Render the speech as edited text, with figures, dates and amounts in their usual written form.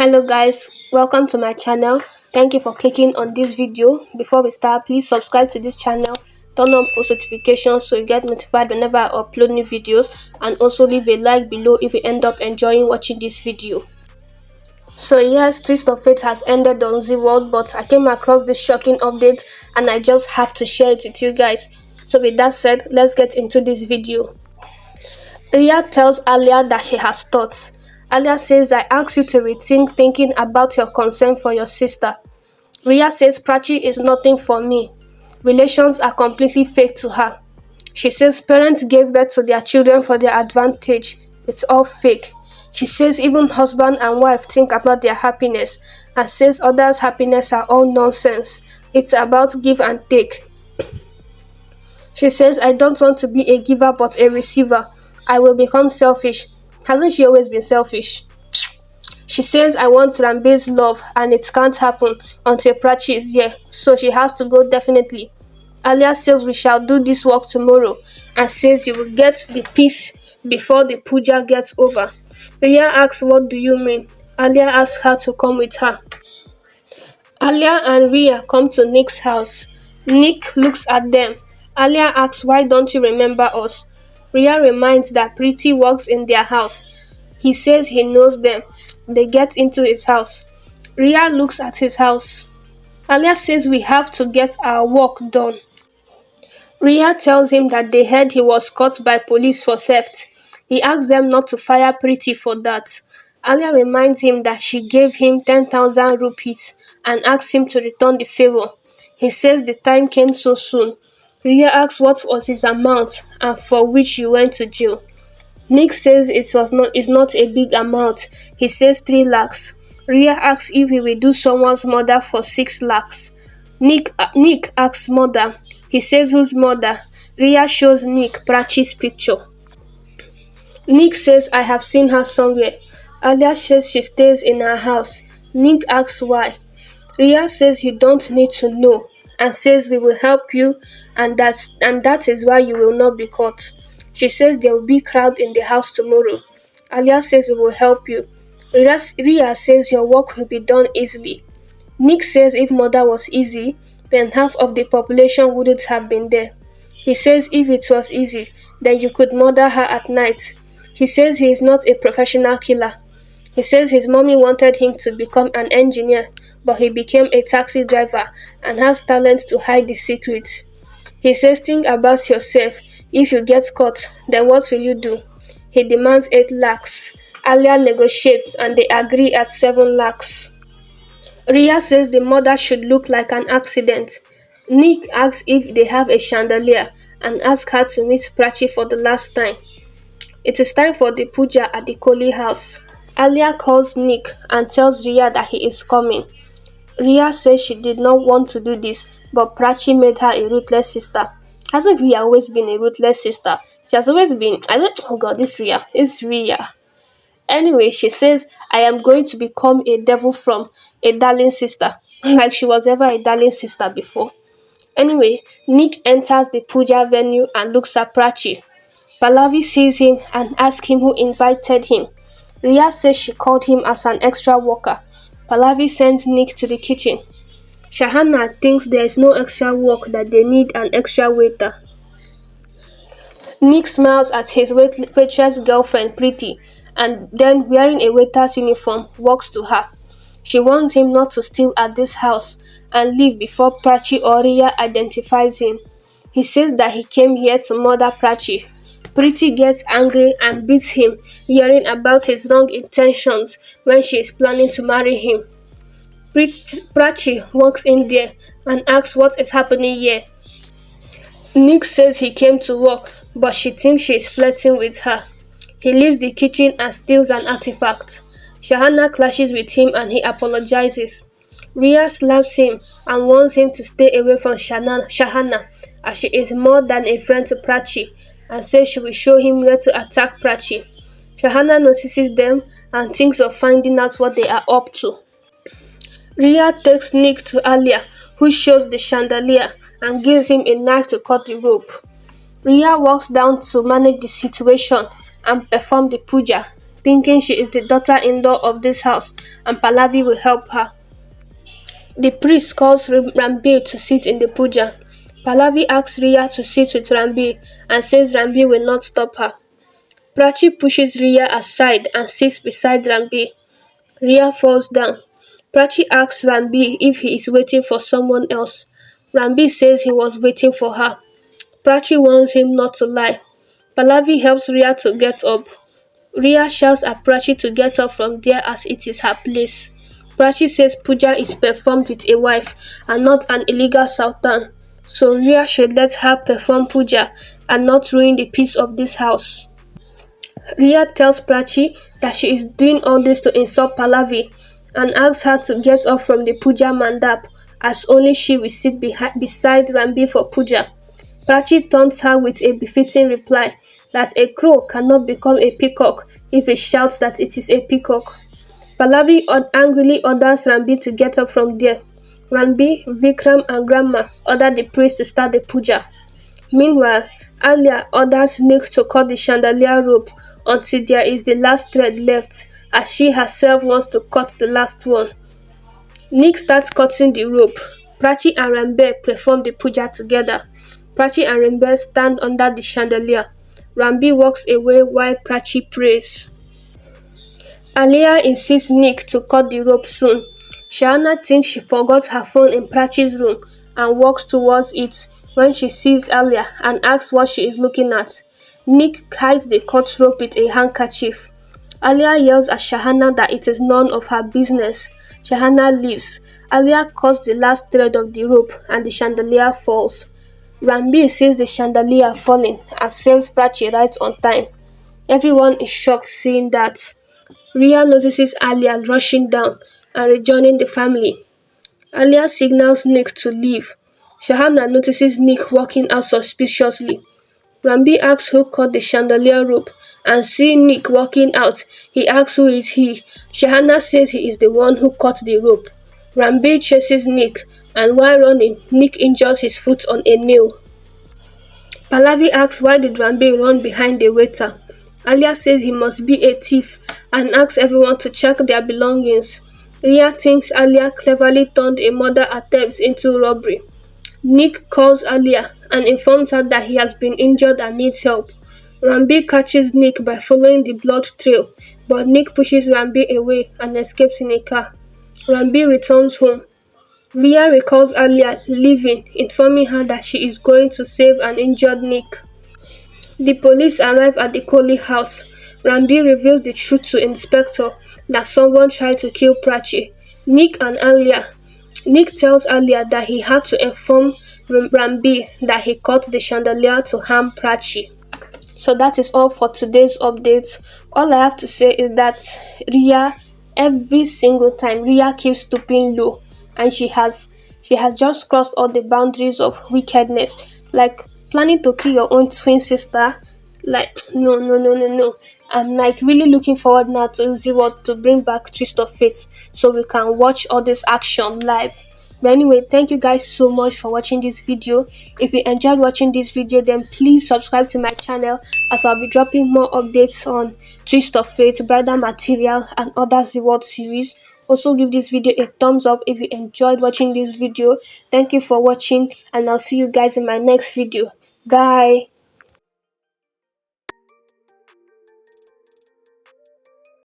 Hello guys, welcome to my channel. Thank you for clicking on this video. Before we start, please subscribe to this channel, turn on post notifications so you get notified whenever I upload new videos, and also leave a like below if you end up enjoying watching this video. So yes, Twist of Fate has ended on ZeeWorld, but I came across this shocking update and I just have to share it with you guys. So with that said, let's get into this video. Rhea tells Alia that she has thoughts. Alia says, I ask you to rethink thinking about your concern for your sister. Rhea says Prachi is nothing for me. Relations are completely fake to her. She says parents gave birth to their children for their advantage. It's all fake. She says even husband and wife think about their happiness and says others' happiness are all nonsense. It's about give and take. She says I don't want to be a giver but a receiver. I will become selfish. Hasn't she always been selfish? She says I want Ranbir's love and it can't happen until Prachi is here, so she has to go definitely. Alia says we shall do this work tomorrow and says you will get the peace before the puja gets over. Rhea asks what do you mean? Alia asks her to come with her. Alia and Rhea come to Nick's house. Nick looks at them. Alia asks why don't you remember us? Rhea reminds that Preeti works in their house. He says he knows them. They get into his house. Rhea looks at his house. Alia says we have to get our work done. Rhea tells him that they heard he was caught by police for theft. He asks them not to fire Preeti for that. Alia reminds him that she gave him 10,000 rupees and asks him to return the favor. He says the time came so soon. Rhea asks what was his amount and for which he went to jail. Nick says it's not a big amount. He says 3 lakhs. Rhea asks if he will do someone's mother for 6 lakhs. Nick asks mother. He says whose mother? Rhea shows Nick Prachi's picture. Nick says I have seen her somewhere. Alia says she stays in her house. Nick asks why. Rhea says you don't need to know and says we will help you and that is why you will not be caught. She says there will be crowd in the house tomorrow. Alia says we will help you. Rhea says your work will be done easily. Nick says if murder was easy, then half of the population wouldn't have been there. He says if it was easy, then you could murder her at night. He says he is not a professional killer. He says his mommy wanted him to become an engineer, but he became a taxi driver and has talent to hide the secrets. He says think about yourself. If you get caught, then what will you do? He demands 8 lakhs. Alia negotiates and they agree at 7 lakhs. Rhea says the murder should look like an accident. Nick asks if they have a chandelier and asks her to meet Prachi for the last time. It is time for the puja at the Kohli house. Alia calls Nick and tells Rhea that he is coming. Rhea says she did not want to do this, but Prachi made her a ruthless sister. Hasn't Rhea always been a ruthless sister? She has always been. Oh god, this Rhea. It's Rhea. Anyway, she says, I am going to become a devil from a darling sister. Like she was ever a darling sister before. Anyway, Nick enters the puja venue and looks at Prachi. Pallavi sees him and asks him who invited him. Rhea says she called him as an extra worker. Pallavi sends Nick to the kitchen. Shahana thinks there is no extra work that they need an extra waiter. Nick smiles at his waitress girlfriend Preeti and then wearing a waiter's uniform walks to her. She warns him not to steal at this house and leave before Prachi or Rhea identifies him. He says that he came here to murder Prachi. Preeti gets angry and beats him, hearing about his wrong intentions when she is planning to marry him. Prachi walks in there and asks what is happening here. Nick says he came to work, but she thinks she is flirting with her. He leaves the kitchen and steals an artifact. Shahana clashes with him and he apologizes. Rhea slaps him and warns him to stay away from Shahana as she is more than a friend to Prachi and says she will show him where to attack Prachi. Shahana notices them and thinks of finding out what they are up to. Rhea takes Nick to Alia, who shows the chandelier and gives him a knife to cut the rope. Rhea walks down to manage the situation and perform the puja. thinking she is the daughter-in-law of this house and Pallavi will help her. The priest calls Ranbir to sit in the puja. Pallavi asks Rhea to sit with Ranbir and says Ranbir will not stop her. Prachi pushes Rhea aside and sits beside Ranbir. Rhea falls down. Prachi asks Ranbir if he is waiting for someone else. Ranbir says he was waiting for her. Prachi warns him not to lie. Pallavi helps Rhea to get up. Rhea shouts at Prachi to get up from there as it is her place. Prachi says puja is performed with a wife and not an illegal sultan, so Rhea should let her perform puja and not ruin the peace of this house. Rhea tells Prachi that she is doing all this to insult Pallavi and asks her to get up from the puja mandap as only she will sit beside Ranbir for puja. Prachi taunts her with a befitting reply that a crow cannot become a peacock if it shouts that it is a peacock. Pallavi angrily orders Ranbir to get up from there. Ranbir, Vikram and Grandma order the priest to start the puja. Meanwhile, Alia orders Nick to cut the chandelier rope until there is the last thread left, as she herself wants to cut the last one. Nick starts cutting the rope. Prachi and Ranbir perform the puja together. Prachi and Ranbir stand under the chandelier. Ranbir walks away while Prachi prays. Alia insists Nick to cut the rope soon. Shahana thinks she forgot her phone in Prachi's room and walks towards it when she sees Alia and asks what she is looking at. Nick hides the cut rope with a handkerchief. Alia yells at Shahana that it is none of her business. Shahana leaves. Alia cuts the last thread of the rope and the chandelier falls. Ranbir sees the chandelier falling and saves Prachi right on time. Everyone is shocked seeing that. Rhea notices Alia rushing down and rejoining the family. Alia signals Nick to leave. Shahana notices Nick walking out suspiciously. Ranbir asks who cut the chandelier rope and seeing Nick walking out, he asks who is he. Shahana says he is the one who cut the rope. Ranbir chases Nick and while running, Nick injures his foot on a nail. Pallavi asks why did Ranbir run behind the waiter. Alia says he must be a thief and asks everyone to check their belongings. Rhea thinks Alia cleverly turned a murder attempt into robbery. Nick calls Alia and informs her that he has been injured and needs help. Ranbir catches Nick by following the blood trail, but Nick pushes Ranbir away and escapes in a car. Ranbir returns home. Rhea recalls Alia leaving, informing her that she is going to save an injured Nick. The police arrive at the Kohli house. Ranbir reveals the truth to Inspector that someone tried to kill Prachi. Nick tells Alia that he had to inform Ranbir that he cut the chandelier to harm Prachi. So that is all for today's updates. All I have to say is that Rhea, every single time, Rhea keeps stooping low, and she has just crossed all the boundaries of wickedness. Like planning to kill your own twin sister. Like no. I'm like really looking forward now to ZeeWorld to bring back Twist of Fate so we can watch all this action live. But anyway, thank you guys so much for watching this video. If you enjoyed watching this video, then please subscribe to my channel as I'll be dropping more updates on Twist of Fate, Bridal Material and other ZeeWorld series. Also give this video a thumbs up if you enjoyed watching this video. Thank you for watching and I'll see you guys in my next video. Bye.